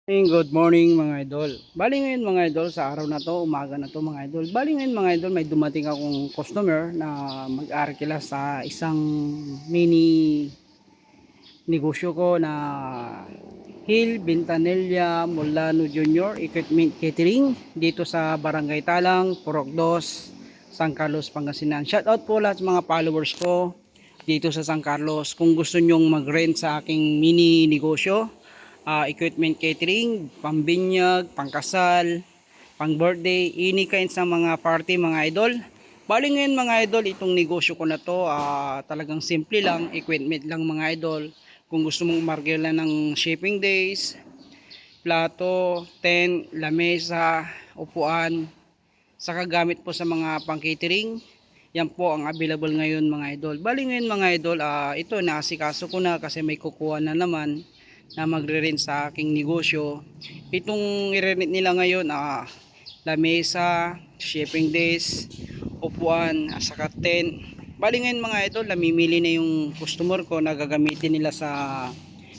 Good morning mga idol. Bali ngayon mga idol, sa araw na to, umaga na to mga idol. Bali ngayon mga idol, may dumating akong customer na mag-arkila sa isang mini negosyo ko na Hill Bintanilla Molano Junior Equipment Catering dito sa Barangay Talang, Purok 2, San Carlos, Pangasinan. Shoutout po lahat sa mga followers ko dito sa San Carlos. Kung gusto nyong mag-rent sa aking mini negosyo, equipment catering, pambinyag, pangkasal, pang birthday, any kinds ng mga party mga idol. Bali ngayon mga idol, itong negosyo ko na to, talagang simple lang, equipment lang mga idol. Kung gusto mong markila ng shipping days, plato, tent, lamesa, upuan, saka gamit po sa mga pang catering, yan po ang available ngayon mga idol. Bali ngayon mga idol, ito naasikaso ko na kasi may kukuha na naman na magre-rent sa aking negosyo. Itong i-rent nila ngayon, lamesa, shipping days, upuan, saka tent. Bali ngayon mga idol, namimili na yung customer ko na gagamitin nila sa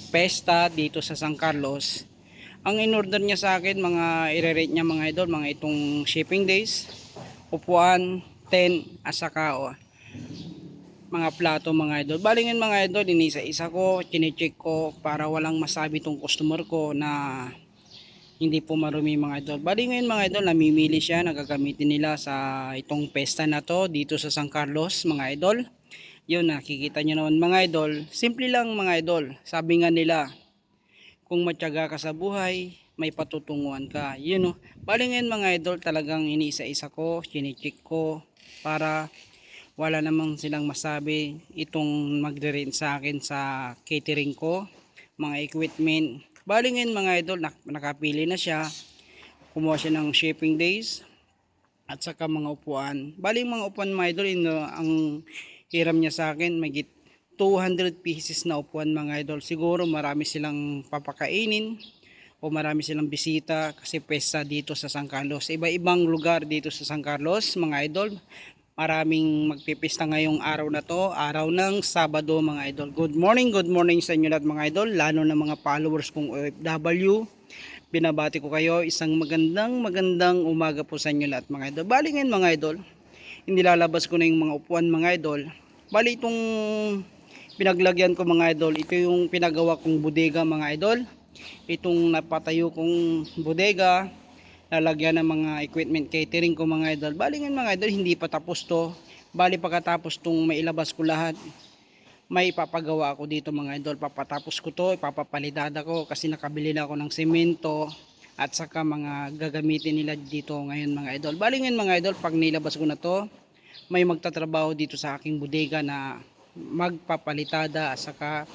pesta dito sa San Carlos. Ang in-order niya sa akin, mga i-rent niya mga idol, mga itong shipping days, upuan, tent, saka mga plato mga idol. Bali ngayon mga idol, inisa-isa ko, chinecheck ko para walang masabi tong customer ko na hindi po marumi mga idol. Bali ngayon mga idol, namimili siya, nagagamitin nila sa itong pesta na to dito sa San Carlos mga idol. Yun, nakikita nyo naman mga idol, simple lang mga idol. Sabi nga nila, kung matyaga ka sa buhay, may patutunguhan ka. Yun o. Bali ngayon mga idol, talagang iniisa-isa ko, chinecheck ko para wala namang silang masabi itong magre-rent sa akin sa catering ko, mga equipment. Bali ngayon mga idol, nakapili na siya, kumuha siya ng shipping days at saka mga upuan. Bali mga upuan mga idol, ang hiram niya sa akin may 200 pieces na upuan mga idol. Siguro marami silang papakainin o marami silang bisita kasi pesta dito sa San Carlos. Iba-ibang lugar dito sa San Carlos mga idol. Maraming magpipista ngayong araw na to, araw ng Sabado mga idol. Good morning sa inyo lahat mga idol, lalo na mga followers kong OFW. Binabati ko kayo, isang magandang umaga po sa inyo lahat mga idol. Bali ngayon mga idol, inilalabas ko na yung mga upuan mga idol. Bali itong pinaglagyan ko mga idol, ito yung pinagawa kong bodega mga idol. Itong napatayo kong bodega, lalagyan ng mga equipment catering ko mga idol. Bali ngayon mga idol, hindi pa tapos to. Bali pagkatapos tong mailabas ko lahat, may ipapagawa ako dito mga idol. Papatapos ko to, ipapapalidada ko kasi nakabili na ako ng semento at saka mga gagamitin nila dito ngayon mga idol. Bali ngayon mga idol, pag nilabas ko na to, may magtatrabaho dito sa aking bodega na magpapalitada at saka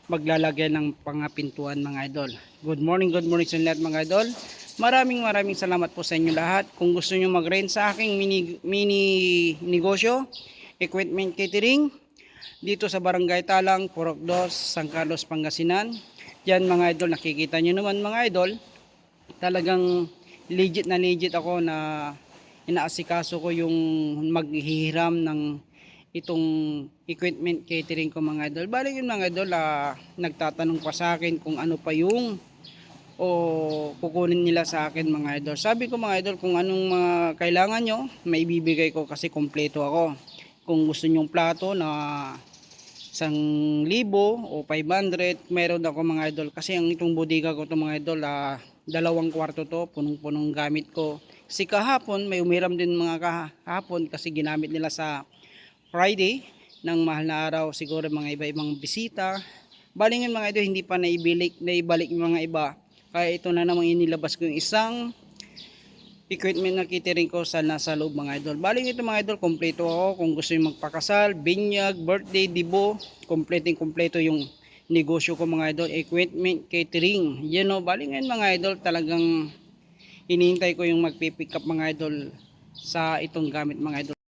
maglalagyan ng pangapintuan mga idol. Good morning sa lahat mga idol. Maraming salamat po sa inyo lahat. Kung gusto nyo mag-rent sa aking mini negosyo, equipment catering, dito sa Barangay Talang, Purok 2, San Carlos, Pangasinan. Yan mga idol, nakikita nyo naman mga idol, talagang legit na legit ako na inaasikaso ko yung maghihiram ng itong equipment catering ko mga idol. Bali yun mga idol, nagtatanong pa sa akin kung ano pa yung o kukunin nila sa akin mga idol. Sabi ko mga idol, kung anong mga kailangan nyo, may ibibigay ko kasi kompleto ako. Kung gusto nyong plato na 1,000 o 500, meron ako mga idol. Kasi ang itong bodega ko to mga idol, 2 kwarto to, punong-punong gamit ko. Kasi kahapon, may umiram din mga kahapon kasi ginamit nila sa Friday ng mahal na araw, siguro mga iba-ibang bisita. Bali nga mga idol, hindi pa naibalik yung mga iba. Kaya ito na namang inilabas ko yung isang equipment na catering ko sa nasa loob mga idol. Bali ito mga idol, kompleto ako. Kung gusto nyo magpakasal, binyag, birthday, dibo, kompleto yung negosyo ko mga idol. Equipment catering. You know, bali ngayon mga idol, talagang hinihintay ko yung magpipick up mga idol sa itong gamit mga idol.